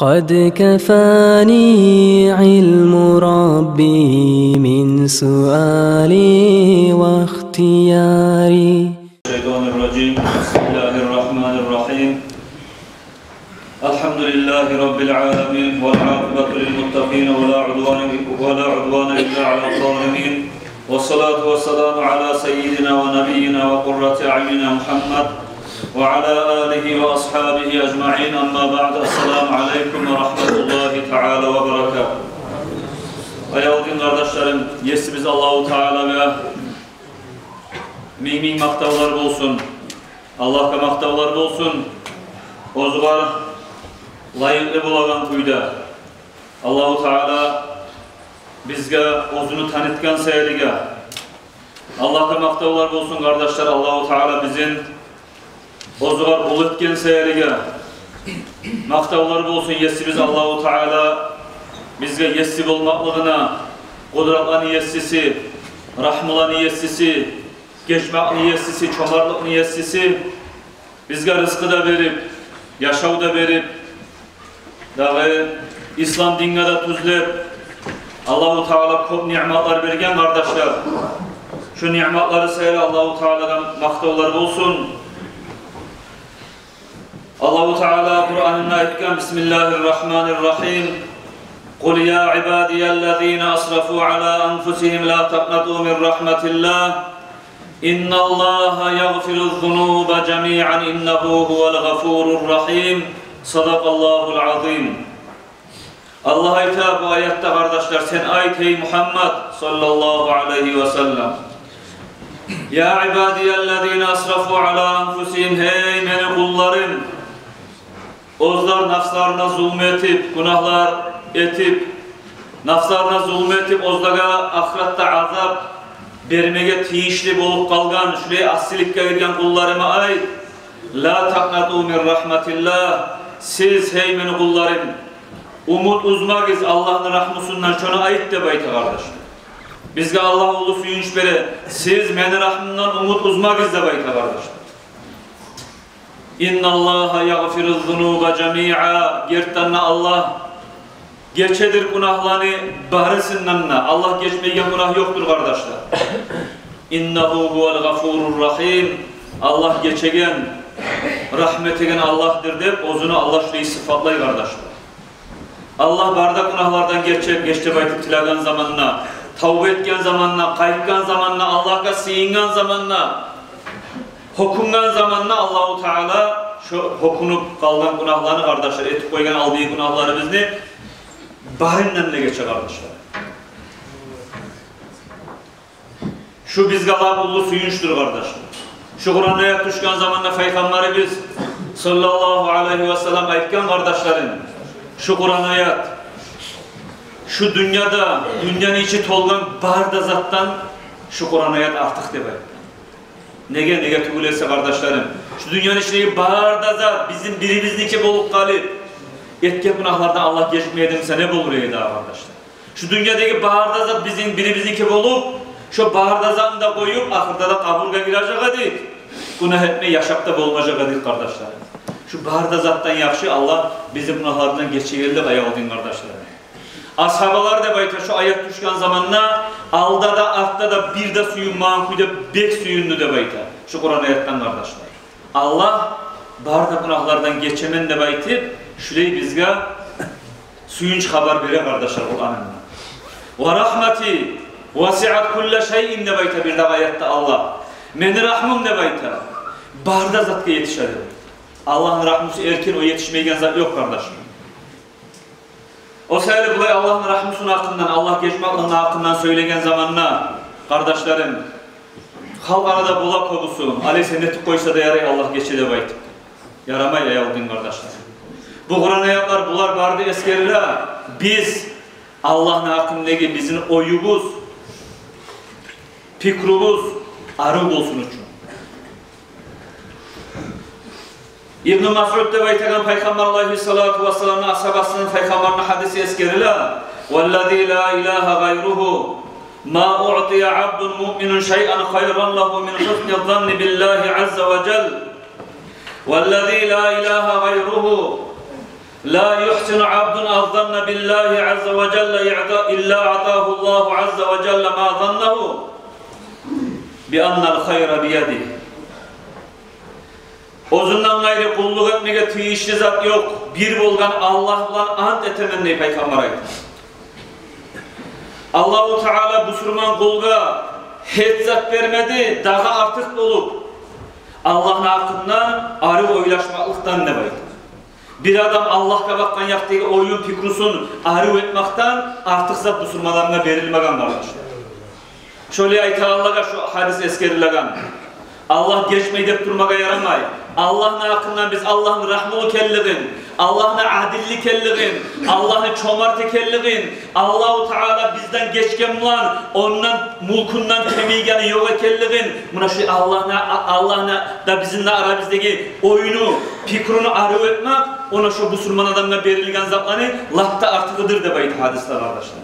قد كفاني علم ربي من سؤالي واختياري. الشيطان الرجيم. بسم الله الرحمن الرحيم. الحمد لله رب العالمين والعاقبة للمتقين ولا عدوان إلا على الظالمين، والصلاة والسلام على سيدنا ونبينا وقرة أعيننا محمد وعلى آله وأصحابه أجمعين. أما بعد. السلام عليكم ورحمة الله تعالى وبركاته. Ayağın kardeşlerim, yesimiz Allahu Teala ve min maktavlar olsun. Allah'a maktavlar olsun. Ozugar layıklı bulagan kuyda. Allahu Teala bizge ozunu tanıtkan seyirge. Allah'a maktavlar olsun kardeşler. Allahu Teala bizim ozugar bulutken seyirge. Maktavlar olsun yesimiz Allahu Teala bizge yesib olmaklığına, kudratla niyetsisi, rahmıla niyetsisi, geçmek niyetsisi, çomarlık niyetsisi, bizge rızkı da verip, yaşav da verip, dağı İslam dinine de tuzlayıp, Allahu Teala çok nimetler vergen kardeşler. Şu nimetleri seyre Allahu Teala'dan maktavlar olsun. Allahu Teala Kur'an'ın ayetken Bismillahirrahmanirrahim. قُلْ يَا عِبَادِيَ الَّذ۪ينَ أَصْرَفُوا عَلَى أَنفُسِهِمْ لَا تَقْنَطُوا مِنْ رَحْمَةِ اللّٰهِ إِنَّ اللّٰهَ يَغْفِرُ الذُّنُوبَ جَمِيعًا إِنَّهُ هُوَ الْغَفُورُ الرَّحِيمُ. Sadakallahul azim. Allah'a hitap bu ayette kardeşler, sen ayet ey Muhammed sallallahu aleyhi ve sellem. Ya ibadiyellezine asrafu ala anfusihim, hey meni kullarım. Ozlar nafslarına zulmetip, günahlar etip, nafslarına zulmetip, ozlaga ahiratta azap vermege tiyişli bolup kalgan, şuraya asilikke girgen kullarıma ayet. La taqnatu min rahmatillah. Siz hey meni kullarım, umut uzmagız Allah'ın rahmusundan şuna ayet de bayta kardeşler. Bizge Allah ulu suyunç bere, siz meni rahmından umut uzmagız da bayta kardeşler. İnna Allaha yaghfiru zunuba cemi'a. Gertanna Allah geçedir günahlarını bahrisinden. Allah geçmeyen günah yoktur kardeşler. İnnehu huvel gafurur rahim. Allah geçegen, rahmet egen Allah'tır deyip ozunu Allah şurayı sıfatlay kardeşler. Allah bardak günahlardan geçti baytıp tilagan zamanına, tavbe etken zamanına, kayıpkan zamanına, Allah'a sığıngan zamanına, hokungan zamanına Allahu Teala şu hokunup kalan günahlarını kardeşler, etip koygan aldığı günahlarımızı bahrinden de geçer kardeşler. Şu bizge Allah ulu suyunçtur kardeşler. Şu Kur'an'a ayet düşken zamanla Peygamberimiz sallallahu aleyhi ve sellem ayetken kardeşlerim, şu Kur'an'a ayet, şu dünyada, dünyanın içi tolgan barda zattan şu Kur'an'a ayet artık demek. Nege tügülese kardeşlerim, şu dünyanın içindeki barda zat bizim birimizdeki bolup kalıp, etken günahlardan Allah geçmeyedimse ne bulur ey daha kardeşler. Şu dünyadaki barda zat bizim birimizdeki bolup, şu barda zatını da koyup, ahırda da kaburga girecek değil. Günah etme yaşapta bulunacak değil kardeşler. Şu barda zattan yakşı Allah bizim günahlardan geçirildi ayağıdın kardeşler. Ashabalar da bayta şu ayet düşken zamanla alda da artta da bir de suyun mankuyda bek suyunlu da bayta. Şu Kur'an ayetten kardeşler. Allah barda günahlardan geçemen de baytip şurayı bizge suyunç haber vere kardeşler Kur'an'ın. Ve rahmeti vasi'at kulle şeyin de bayta bir de ayette Allah. Meni rahmım de bayta. Barda zatka yetişer. Allah'ın rahmusu erken o yetişmeyken zat yok kardeşim. O sayılı bulay Allah'ın rahmusunun hakkından, Allah geçmeklığının hakkından söylegen zamanına kardeşlerim, halk arada bulak kobusu, aleyse netik koysa da yaray Allah geçede baytık. Yaramay ayaldın kardeşler. Bu Kur'an ayaklar bular bardı eskerler. Biz Allah'ın hakkındaki bizim oyubuz, fikrubuz, arı olsun için. İbn-i Mas'ud da baytagan Peygamber aleyhissalatu vesselam'ın ashabasının Peygamber'in hadisi eskeriler. وَالَّذ۪ي لَا اِلَٰهَ غَيْرُهُ مَا اُعْطِيَ عَبْدٌ مُؤْمِنٌ شَيْئًا خَيْرًا لَهُ مِنْ حُسْنِ الظَّنِّ بِاللّٰهِ عَزَّ وَجَلٍ وَالَّذ۪ي لَا اِلَٰهَ غَيْرُهُ La yuhsinu abdun azdanna billahi azze ve celle illa atahu Allahu azze ve celle ma zannahu bi annal hayra biyadihi. Ozundan gayrı kulluk etmege tiyişli zat yok. Bir bolgan Allah bilan ant etemen diye Peygamber aytdı. Allahu Teala busurman kulga hiç zat vermedi, daha artık olup Allah'ın hakkından arı oylaşmaklıktan ne baydı. Bir adam Allah'a bakkan yaptığı oyun fikrusun arı etmekten artık zat busurmalarına verilmegen kardeşler. Şöyle ayta Allah'a şu hadis eskerilegan. Allah geçmeyi deyip durmaga yaramay. Allah'ın hakkından biz Allah'ın rahmı kelliğin, Allah'ın adilli kelliğin, Allah'ın çomartı kelliğin, Allahu Teala bizden geçken bulan, ondan mulkundan temigeni yoga kelliğin, buna şu Allah'ına da bizimle aramızdaki oyunu, fikrunu arı etmek, ona şu busurman adamına verilgen zatlarını lahta artıqıdır de bayit hadisler arkadaşlar.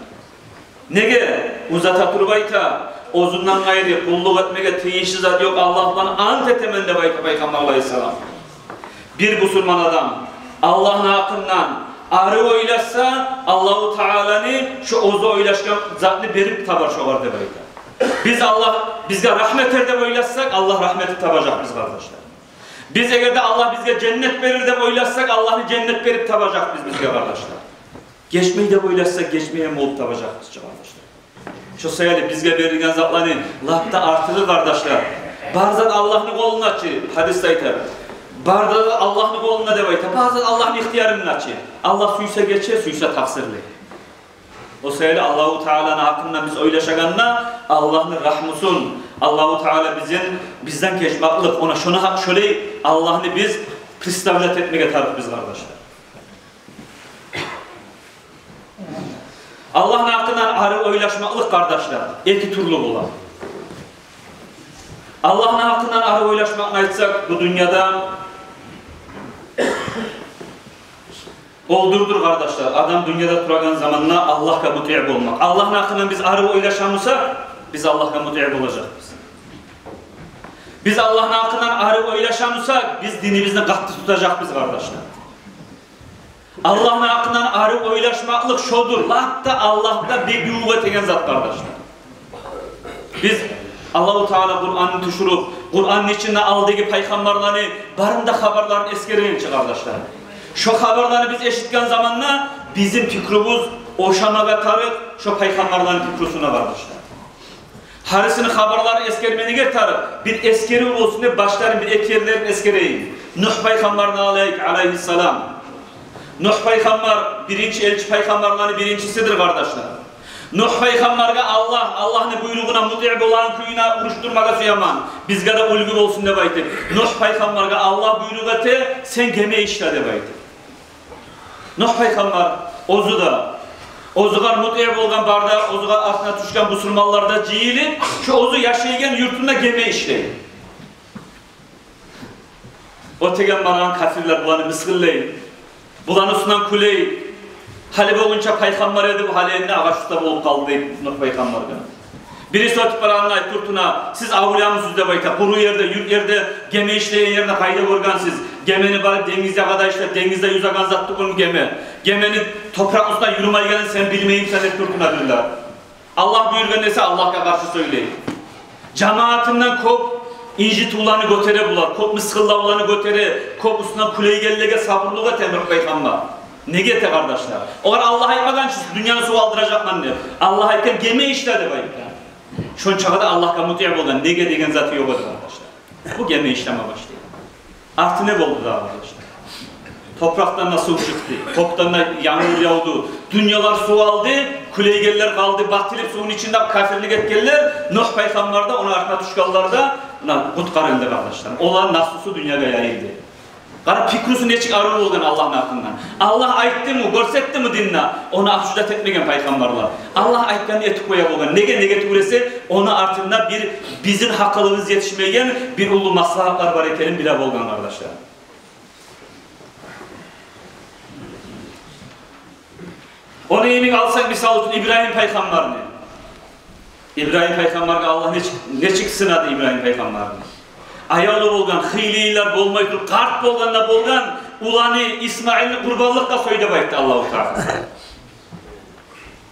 Nege? Uzata turbayta. Ozundan gayrı kulluk etmege tiyişli zat yok. Allah'tan ant etemen de bayta Peygamber Aleyhisselam. Bir busurman adam Allah'ın hakkından arı oylaşsa Allahu Teala'nı şu ozu oylaşkan zatını verip tabar şovar de bayta. Biz Allah bizge rahmet erde oylaşsak Allah rahmeti tabacak biz kardeşler. Biz eğer de Allah bizge cennet verir de oylaşsak Allah'ın cennet verip tabacak biz bizge kardeşler. Geçmeyi de oylaşsak geçmeye mi olup tabacak biz kardeşler. Şu sayılı bizge verilgen zatlarını lahta artırır kardeşler. Barzat Allah'ın kolunu açı, hadiste aytar. Barzat Allah'ın koluna devayta, barzat Allah'ın ihtiyarını açı. Allah suysa geçe, suysa taksirli. O sayılı Allahu Teala'nın hakkında biz oylaşaganla Allah'ın rahmusun. Allahu Teala bizden geçmaklık, ona şöyle Allah'ını biz pristavlet etmeye tarif biz kardeşler. Allah'ın hakkından arı oylaşmaklık kardeşler, iki türlü olan. Allah'ın hakkından arı oylaşmakla aytsak bu dünyada oldurdur kardeşler. Adam dünyada turagan zamanla Allah'a mut'ib olmak. Allah'ın hakkından biz arı oylaşamırsak biz Allah'a mut'ib olacağız. Biz Allah'ın hakkından arı oylaşamırsak biz dinimizden katlı tutacak biz kardeşler. Allah'ın hakkından arı oylaşmaklık şodur. Hatta Allah'ta bir güvvet egen zat kardeşler. Biz Allah-u Teala Kur'an'ı düşürüp, Kur'an'ın içinde aldığı peygamberlerini, barında haberlerini eskereyince kardeşler. Şu haberleri biz eşitken zamanla bizim fikrimiz oşama ve tarık şu peygamberlerin fikrusuna kardeşler. Harisini haberleri eskermeni getirip bir eskeri olsun diye başların bir ekerlerin eskereyin. Nuh peygamberine aleyhisselam. Nuh peygamber birinci elçi peygamberlerin birincisidir kardeşler. Nuh peygamberge Allah'ın buyruğuna mut'ib olan kuyuna uruşturmaga suyaman. Bizge de ulgu olsun de baytı. Nuh peygamberge Allah buyruğu ete sen gemi işle de baytı. Nuh peygamber ozu da ozugar mut'ib olgan barda ozugar altına düşken musulmanlarda cihilip şu ozu yaşaygen yurtunda gemi işleyin. O tegen baran kafirler bulanı mısgıllayın. Bulanı sunan kuleyin. Hali boğunca peygamber edip halinde ağaçta bulup kaldı deyip Nuh peygamberge. Birisi ötüp baranına turtuna siz avliyamısınız de bayta kuru yerde, yurt yerde gemi işleyen yerine kayda vurgansız. Gemini bari denizde kadar işte denizde yüzagan zattı bunu gemi. Gemini toprak üstüne yürümeye gelen sen bilmeyim sen hep turtuna bilirler. Allah buyurgan ise Allah'a karşı söyleyin. Cemaatinden kop inci tuğlanı götere bular. Kop mıskılla olanı götere. Kop üstüne kuleyi gellege sabırlığa temir peygamber. Ne gete kardeşler? Onlar Allah'a yapmadan dünyanın su aldıracaklar ne? Allah'a yapken gemi işledi bayık. Şun çağda Allah'a mut'ib olan ne degen zatı yok oldu kardeşler. Bu gemi işleme başlıyor. Artı ne oldu daha kardeşler? Topraktan nasıl çıktı? Toptan da yağmur yağdı. Dünyalar su aldı. Kuleygeller kaldı. Batılıp suyun içinde kafirlik etkiler. Nuh peygamber de ona arka tuşkallarda kutkarıldı kardeşler. Olan nasıl su dünyaya yayıldı. Garip fikrusu neçik arır olgan Allah'ın hakkından. Allah aytti mı, görsetti mi dinle? Onu akşudat etmegen peygamberler. Allah aytkanı etik koya olgan. Nege tuğresi onu artığında bir bizim hakkılığımız yetişmegen bir ulu maslahatlar var ekelim bile olgan kardeşler. Onu yemin alsak misal için İbrahim peygamberini. İbrahim peygamberine Allah neçik sınadı İbrahim peygamberini. Ayalı bolgan, hiyliler bolmaydı, kart bolganla bolgan, ulanı İsmail'ni kurbanlıkla soydu bayıttı Allah-u Teala.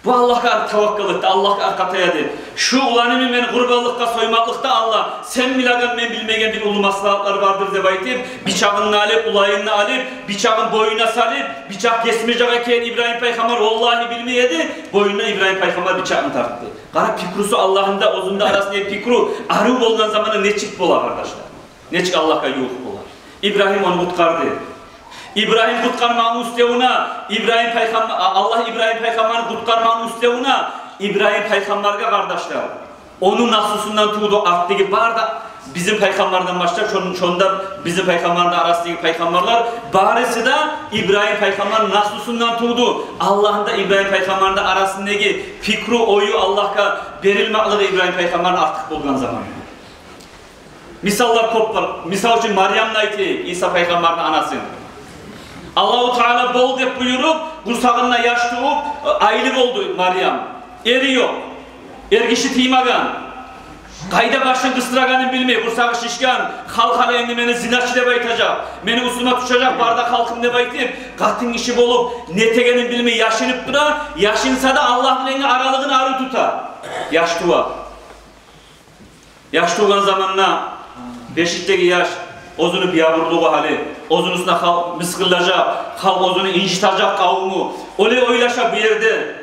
Bu Allah'a tevakkül etti, Allah'a arkatayadı. Şu ulanımı ben kurbanlıkta soymaklıkta Allah, sen bilagan ben bilmegen bir ulu maslahatlar vardır de baytip, bıçağını alıp, ulayını alıp, bıçağın boyuna salıp, bıçak kesmeyecek eken İbrahim Peygamber vallahi bilmeyedi, boyuna İbrahim Peygamber bıçağını tarttı. Kara pikrusu Allah'ın da ozunda arasında pikru, arı bolgan zamanı neçik bola arkadaşlar. Neçik Allah'a yuh bola. İbrahim onu kutkardı. İbrahim kutkarmanın üstevuna, Allah İbrahim Peygamber'in kutkarmanın üstevuna, İbrahim Peygamber'e kardeşler, onun nasusundan tuğdu arttığı var da bizim Peygamber'den başlar, şonda bizim Peygamber'in arasındaki Peygamberler, barisi de İbrahim Peygamber'in nasusundan tuğdu, Allah'ın da İbrahim Peygamber'in arasındaki fikru oyu Allah'a verilmekle de İbrahim Peygamber'in artık bulgan zaman. Misallar kopar, misal için Meryem'le iti, İsa Peygamber'in anasını. Allah-u Teala bol deyip buyurup, kursağına yaş tuğup, aylık oldu Meryem. Eri yok. Ergişi tiymagan. Kayda başını kıstıraganını bilmeyi, kursağı şişkan, kalkana endi beni zinaçı de baytacak, beni usuma tutacak, bardak halkım de baytip, katın işi bolup, netegenin bilmeyi yaşınıp dura, yaşınsa da Allah'ın elini aralığını arı tuta. Yaş tuğa. Yaş tuğan zamanına, beşikteki yaş, ozunu biyaburluğu hali, ozunusuna halk mıskılacak, halk ozunu incitacak kavmu, oylaşa bir yerde.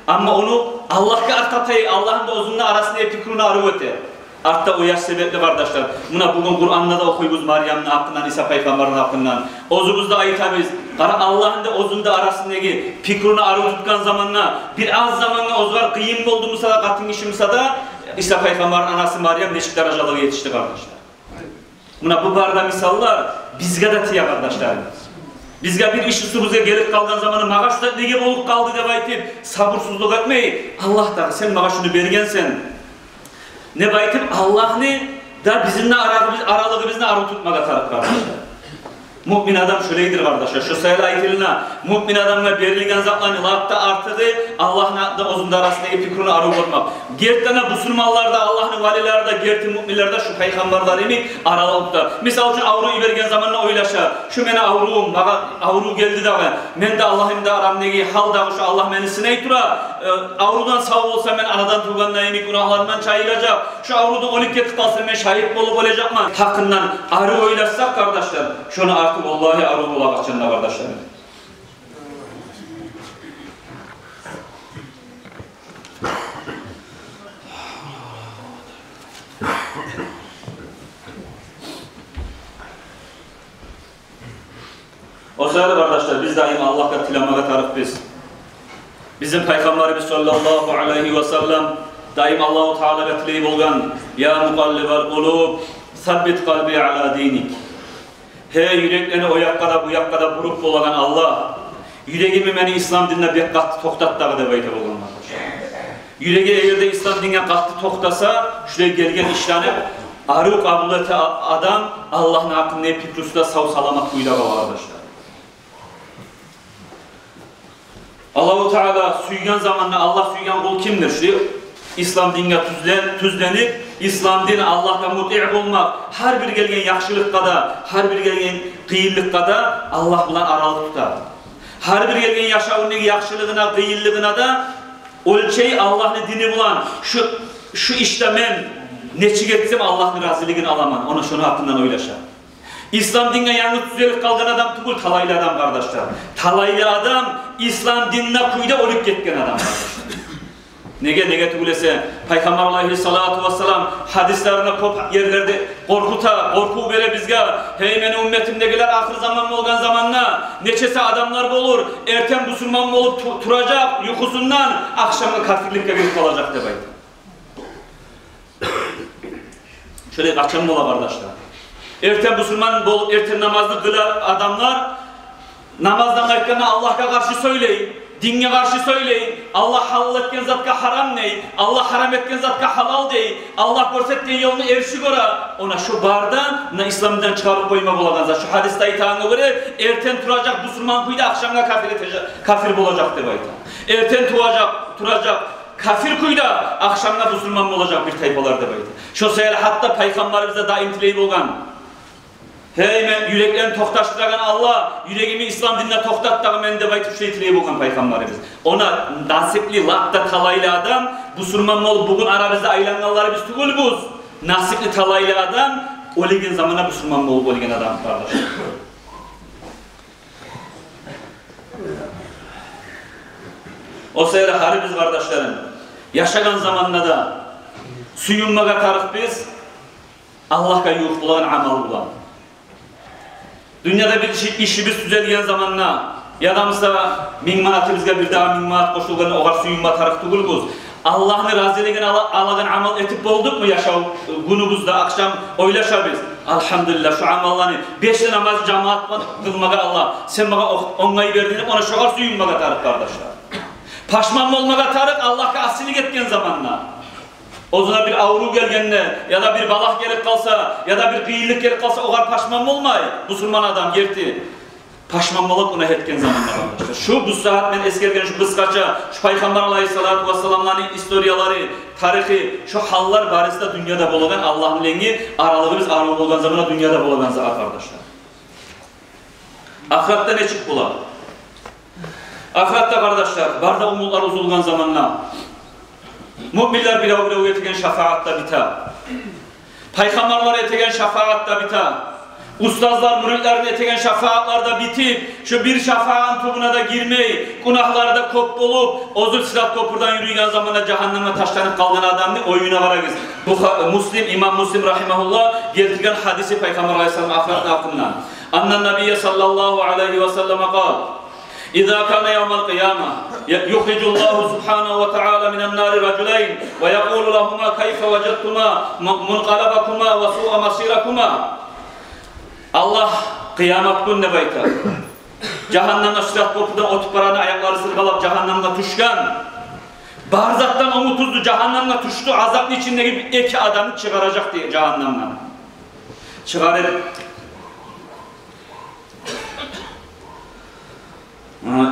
Ama onu Allah'a artatayı, Allah'ın da ozunun arasında fikrunu arıvete. Artta o yaş sebepli kardeşler. Buna bugün Kur'an'da da okuyuz Meryem'in hakkından, İsa Peygamber'in hakkından. Ozumuzda ayıtabız. Allah'ın da ozunda arasındaki fikrunu arı tutkan zamanla, bir az zamanla oz var, kıyım olduğumuzda da, katın işimizde da, İsa Peygamber'in anası Meryem neşik dereceleri yetişti kardeşler. Buna bu barda misallar bizge de tiye kardeşler. Bizge bir iş üstümüze gelip kaldığı zamanı mağaçta nege olup kaldı de baytip sabırsızlık etmeyi. Allah da sen mağaçını bergensen. Ne baytip Allah'ını da bizimle aralığı bizimle arı tutmağa tarif kardeşler. Mümin adam şöyledir kardeşler. Şu sayılı ayetiline mümin adamla verilgen zatlarını hatta artığı Allah'ın da ozunda arasındaki fikrini arı koymak. Gertene Müslümanlarda, Allah'ın valilerde, gerti müminlerde şu peygamberlerini aralıkta. Misal için avruyu vergen zamanla oylaşa. Şu mene avruğum, avruğu geldi dağı. Men de Allah'ım da aramdaki hal dağı şu Allah beni siney tura. Avrudan sağ olsa ben anadan tuğganla yemek günahlarından çayılacak. Şu avrudan 12 tıklasın ben şahit olup olacak mı? Hakkından arı oylaşsak kardeşler. Şunu artık vallahi arı olak açında kardeşlerim. O sırada kardeşler biz daima Allah'a tilamağa tarif biz. Bizim Peygamberimiz sallallahu aleyhi ve sellem daima Allah-u Teala'ya tileyip olgan ya mukallibel kulub sabbit kalbi ala dinik. He yüreklerini o yakkada bu yakkada vurup olagan Allah yüreğimi beni İslam dinine bir kattı toktattağı da bayta olganlar. Yüreği eğer de İslam dinine kattı toktasa şuraya gelgen işlenip arı kabul ete adam Allah'ın hakkında pikrusuda sağ salamat kuyla arkadaşlar. Allah-u Teala suygan zamanla Allah suygan kul kimdir? Şuraya İslam dinine tüzlenip İslam dini Allah'tan mut'i olmak, her bir gelgen yakşılıkta da, her bir gelgen kıyıllıkta da Allah bulan aralık tutar. Her bir gelgen yaşavının yakşılığına, kıyıllığına da ölçeği Allah'ın dini bulan, şu işte men neçik etsem Allah'ın razılığını alamam, ona şunu hakkından oylaşa. İslam dinine yalnız düzelip kaldıran adam tukul talaylı adam kardeşler. Talaylı adam İslam dinine kuyda olup ketken adam kardeşler. Nege tugulese Peygamber aleyhissalatu vesselam hadislerine kop yerlerde korku vere bizge heymeni ümmetimdekiler ahir zaman olgan zamanla neçesi adamlar olur erken Müslüman olup turacak yukusundan akşamı kafirlikle girip olacak de baydı. Şöyle kaçan mı ola kardeşler? Erken Müslüman olup erken namazlı kılar adamlar namazdan kalkana Allah'a karşı söyleyin. Dinge karşı söyleyin. Allah halal etken zatka haram ney? Allah haram etken zatka halal dey. Allah görsettiğin yolunu erişi gora. Ona şu barda na İslam'dan çıkarıp koyma bulaganza. Şu hadiste aytağına göre erten turacak Müslüman kuyda akşamda kafir bulacak de bayta. Erten turacak kafir kuyda akşamda Müslüman olacak bir tayfalar de bayta. Şu sayılar hatta Peygamberimize daim tileyip olgan. Hey men yüreklerini toktaştıran Allah, yüreğimi İslam dinine toktattığım men de baytı şeytiliği bulgan peygamberimiz. Ona nasipli lakta talaylı adam, bu surman olup bugün aramızda aylananları biz tugul buz. Nasipli talaylı adam, oligen zamana bu surman olup oligen adam kardeşler. O seyre hari biz kardeşlerim, yaşagan zamanla da suyunmaga tarık biz, Allah'a yuh bulan, amal bulan. Dünyada bir işimiz düzelgen zamanla, yadamsa min manatı bizge bir daha min manat koşulgan oğar suyunma tarık tugulguz. Allah'ın raziliğini alagan amal etip bolduk mu yaşav günümüzde akşam oylaşa biz. Alhamdulillah şu amallarını 5 namaz cemaat kılmaga Allah sen bana onayı verdin ona şoğar suyunmaga tarık kardeşler. Paşman olmaga tarık Allah'a asilik etken zamanla. O zaman bir avru gelgenine ya da bir balak gerek kalsa ya da bir kıyılık gerek kalsa o kadar paşman olmay. Müslüman adam gerti. Paşman olak ona etken zamanla arkadaşlar. Şu bu saat ben eskergen şu kıskaça şu Peygamber Aleyhissalatu vesselam'ların istoriyaları, tarihi, şu hallar barisinde dünyada bolagan Allah'ın lengi aralığımız aralık olan zamanda dünyada bolagan zaten arkadaşlar. Ahiratta ne çık bular? Ahiratta kardeşler, barda umutlar uzulgan zamanla müminler bilav yetegen şafaatta bita. Peygamberler yetegen şafaatta bita. Ustazlar, müritlerin yetegen şafaatlarda bitip, şu bir şafaatın tubuna da girmeyi, günahlarda kop bulup, ozul silah kopurdan yürüyen zamanda cehenneme taşlanıp kalgan adamını oyuna varagız. Bu İmam Müslim rahimahullah geltigen hadisi Peygamber Aleyhisselam ahiretine hakkından. Annen Nebiye sallallahu aleyhi ve selleme kal. إذا كان يوم القيامة يخرج الله سبحانه وتعالى من النار رجلين ويقول لهما كيف وجدتما منقلبكما وسوء مصيركما Allah kıyamet gününe baytar. Cehennemde sırat kopudan otup barana ayakları sırgalap cehennemde tuşkan. Barzaktan umutuzdu cehennemde tuştu azaplı içindeki bir iki adamı çıkaracak diye cehennemden. Çıkarır.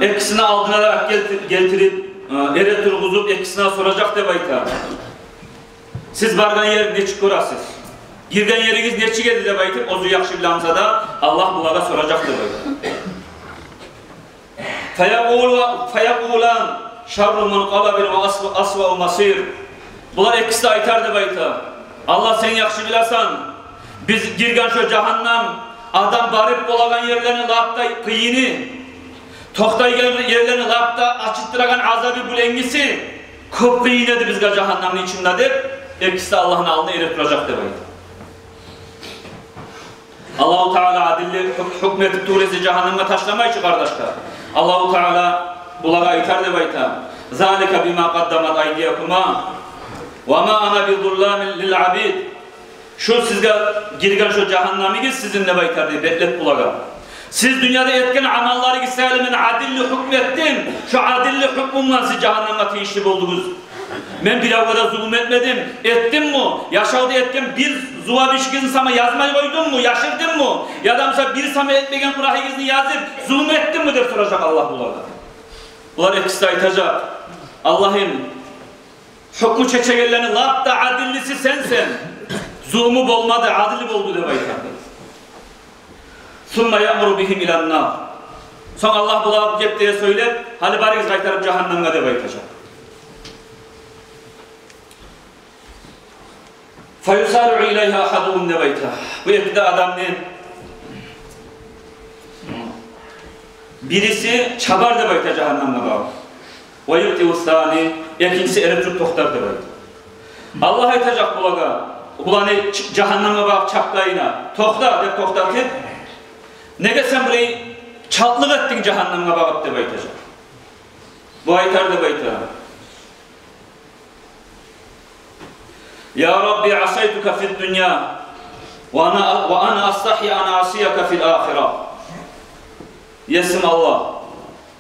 Ekisini aldınarak getirip ere turguzup ekisine soracak de baytar. Siz bargan yer ne çıkırasız? Girgen yeriniz ne çıkedi de baytar? Ozu yakşı bilamsa da Allah bulaga soracak de baytar. Feyakulan şarru munqalabin ve asva masir. Bunlar ekisi de aytar de baytar. Allah sen yakşı bilasan biz girgen şu cehennem adam barip bulagan yerlerini lağıpta kıyını Toktay yerlerini lapta açıttıragan azabı bulengisi köp kıyınedir bizga cehennemin içindedir. Ekisi de Allah'ın alnına erettiracak demeyidir. Allah-u Teala adilli hükmetip tuğresi cehenneme taşlamayıcı kardeşler. Allah-u Teala bulaga aytar demeyidir. Zalika bima qaddamat aydiyakuma ve ma ana bizullamin lil abid. Şu sizge girgen şu cehennemigiz sizinle baytar diye beklet bulaga. Siz dünyada etken amalları gitselimin adilli hükmettin. Şu adilli hükmümle siz cehenneme teşrif oldunuz. Ben bir avgada zulüm etmedim. Ettim mi? Yaşadı etken bir zuva bişkin sama yazmayı koydun mu? Yaşırdın mı? Ya da mesela bir sama etmegen kurahigizini yazıp zulüm ettin mi der soracak Allah bunlardan. Bunlar etkisi aytacak. Allah'ım hükmü çeçegellerini lap da adillisi sensen. Zulmü bolmadı, adilli boldu de baytardı. Summa ya'muru bihim ilan nar. Son Allah bulağı gep diye söylep, hali bariz kaytarıp cehenneme de baytacak. Fayusar'u ileyha ahaduhum ne baytah. Bu ekde adamın birisi çabar de bayta cehenneme bağlı. Ve yukti ustani, ikincisi eretip tohtar de bayta. Allah aytacak bulağa, ulanı cehenneme bağlı çapkayına, tohtar de tohtar ki, nege sen burayı çatlık ettin cehenneme bağıp de baytacak. Bu aytar de bayta. Ya Rabbi asaytuka fid dünya ve ana astahi an asiyaka fil ahira. Yesim Allah.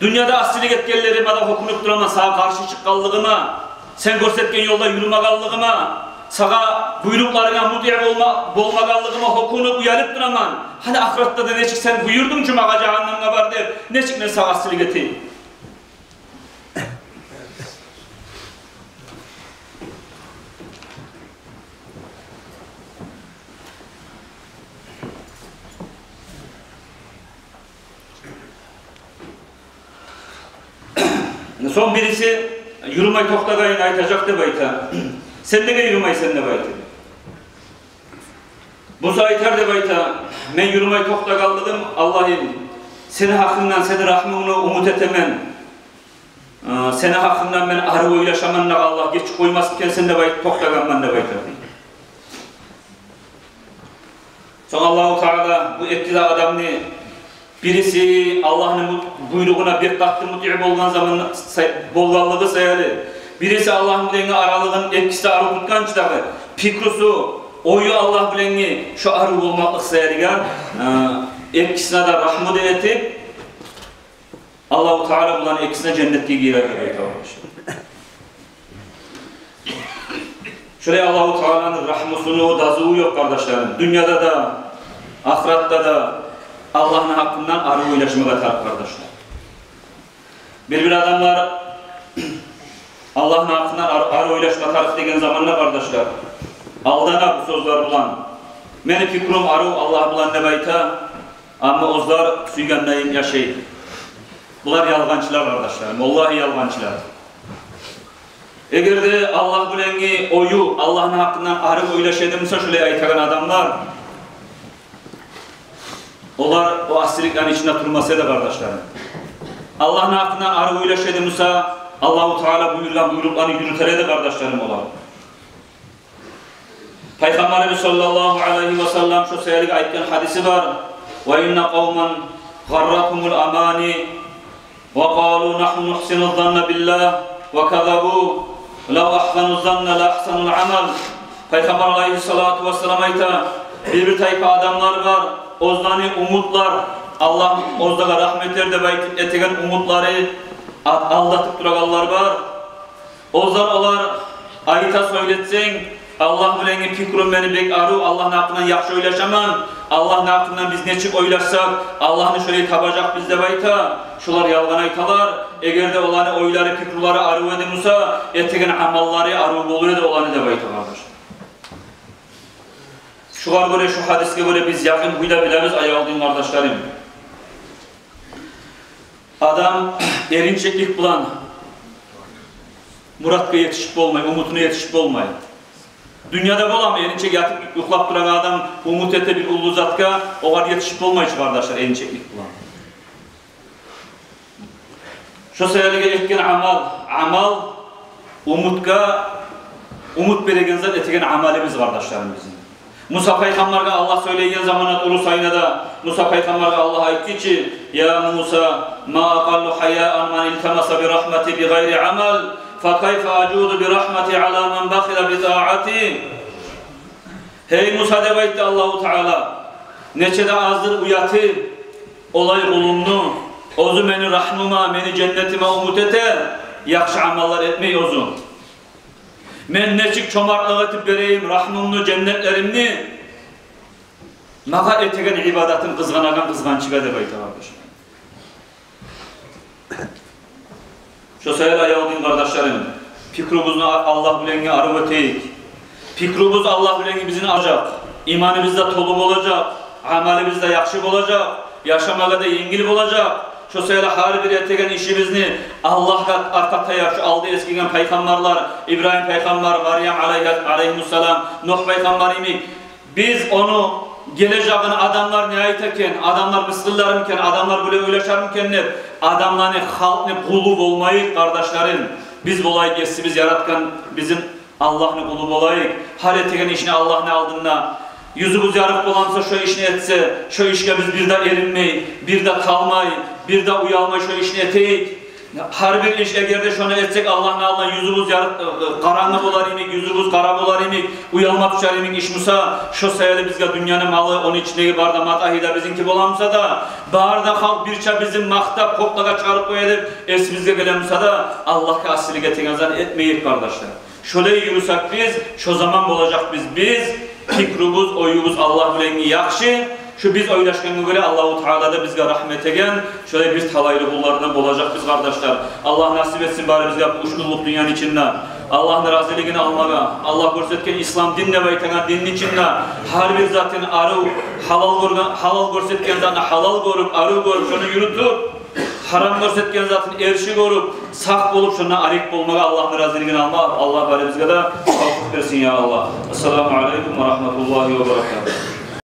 Dünyada asilik etkenlerime de hukunup durama, sağa karşı çıkkallığıma, sen görsetken yolda yürümagallığıma, sağa buyruklarına mudiye bolmagallığıma hukunup uyanıp duraman. Hadi ahiratta da ne çık sen buyurdun cumağa cehennemine var der. Ne çık ne sağa asilik eteyim. Son birisi yürümay toktagayın aytacak de bayta. Sen nege yürümay sen de bayta. Musa aytar de bayta. Men yürümay toktagaldım Allah'ım. Seni hakkından, seni rahmını umut etemen. Seni hakkından ben arı oylaşamanla Allah geç koymazken sen de bayta toktaganman de bayta. Sonra Allah-u Teala bu etkili adamını birisi Allah'ın buyruğuna bir katlı muti bolgan zaman bolganlığı sayalı. Birisi Allah'ın bilengi aralığın etkisi arı tutkan çıdağı. Pikrusu, oyu Allah bilengi şu arı olmaklık sayalıgan etkisine de rahmet etip Allah-u Teala bulan etkisine cennetliğe girer. Şuraya Allah-u Teala'nın rahmusunu, dazuğu yok kardeşlerim. Dünyada da, ahiratta da Allah'ın hakkından arı oylaşmaya tarif kardeşler. Bir adamlar Allah'ın hakkından arı oylaşma tarif degen zamanla kardeşler. Aldana bu sözler bulan. Meni fikrum arı Allah bulan ne bayta ama ozlar suyganlayın yaşayın. Bunlar yalgancılar kardeşlerim. Vallahi yalgancılar. Eğer de Allah bilengi oyu Allah'ın hakkından arı oylaşedimse şöyle aytagan adamlar onlar o asirliklerin içinde durması da kardeşlerim. Allah'ın hakkından arı oylaşedimse Allah-u Teala buyurulan buyruklarını yürütere de kardeşlerim olar. Peygamberimiz sallallahu aleyhi ve sellem şu seyrek aytken hadisi var. وَاِنَّ قَوْمًا غَرَّتْهُمُ الْاَمَانِ وَقَالُوا نَحْنُ نُحْسِنُ الظَّنَّ بِاللّٰهِ وَكَذَبُوا لَوْ أَحْسَنُوا الظَّنَّ لَأَحْسَنُوا الْعَمَلِ Peygamber aleyhissalatu vesselam ayta bir tayfa adamlar var. Ozdanı umutlar Allah ozdaga rahmetler de bayt etegen umutları aldatıp duraganlar var. Ozlar olar ayta söyletsen Allah bilengi fikrum beni bek arı Allah'ın hakkından yakşı oylaşaman Allah'ın hakkından biz neçik oylaşsak Allah'ını şöyle tabacak bizde bayta şular yalgan aytalar eğer de olanı oyları fikruları arı edimsa etegen amalları arı oluyor da olanı da bayta kardeş. Şular göre şu hadiske göre biz yakın huyla biliriz ayaldığım kardeşlerim. Adam erinçeklik bulan Murat'a yetişip olmayı, umutuna yetişip olmayı. Dünyada bolam erinçek yatıp yuklap duran adam umut ete bir ulu zatka o var yetişip olmayı kardeşler erinçeklik bulan. Şu seyrege etken amal umutka umut beregen zat etken amalimiz kardeşlerim bizim. Musa Peygamber'e Allah söyleyen zamanat ulu sayınada Musa Peygamber'e Allah aytti ki ya Musa ma aqallu haya'an man iltamasa bi rahmeti bi gayri amal fa kayfa acudu bi rahmeti ala man bakhila bi ta'ati Hey Musa de baytti Allahu Teala neçede azdır uyatı olay olumlu ozu meni rahmıma meni cennetime umut ete yakşı amallar etmeyi ozu men neçik çomarlığı etip vereyim rahmımlı cennetlerimni mağa etegen ibadatın kızganagan kızgançıga de bayta kardeşim. Şu sayılı ayağıdın kardeşlerim fikrumuzunu Allah bilengi arı öteyik fikrumuz Allah bilengi bizini alacak imanımızda tolum olacak amalımızda yakşı olacak yaşamaga da yengil olacak şu sayılı har bir etegen işimizni Allah'a arkataya şu aldı eskiden peygamberler İbrahim peygamber, Meryem aleyhisselam, Nuh peygamberimi biz onu geleceğin adamlar nihayet eken, adamlar mısırlarımken, adamlar böyle uylaşarımkenler adamların halkını kulu olmayı kardeşlerim biz olayık esimiz yaratkan bizim Allah'ını kulu olayık har etegen işini Allah'ın aldığında yüzümüz yarık olansa şu işini etse, şu işe biz bir de erinmeyi, bir de kalmayı, bir de uyalmayı şu işini eteyik. Her bir iş eğer de şunu etsek Allah'ın aldığında yüzümüz yarık karanlık olar imek, yüzümüz kara olar imek, uyalmak düşer imek iş musa, şu sayılı bizge dünyanın malı, onun içindeki barda matahida bizimki olamsa da, barda halk birçe bizim mahtap, koklaga çıkarıp koyalım, esimizde gelemse da Allah'a asili getirgenizden etmeyip kardeşler. Şöyle yürüsek biz, şu zaman olacak biz fikrumuz, oyumuz Allah bilengi yakşı. Şu biz oylaşkanına göre Allah-u Teala da bizge rahmet egen. Şöyle biz talaylı bullardan olacak biz kardeşler. Allah nasip etsin bari bizge uçkulluk dünyanın içinde. Allah'ın raziliğini almaga, Allah görsetken İslam dinle ve iten dinin içinde. Her bir zaten arı halal görsetken zaten halal görüp, arı görüp, şunu yürütüp. haram görsetken zatın erişi korup, sağ bolup şuna arik bolmaga Allah'ın razılığını alma. Allah barimizge de tavfik versin ya Allah. Esselamu aleyküm ve rahmetullahi ve berekatuhu.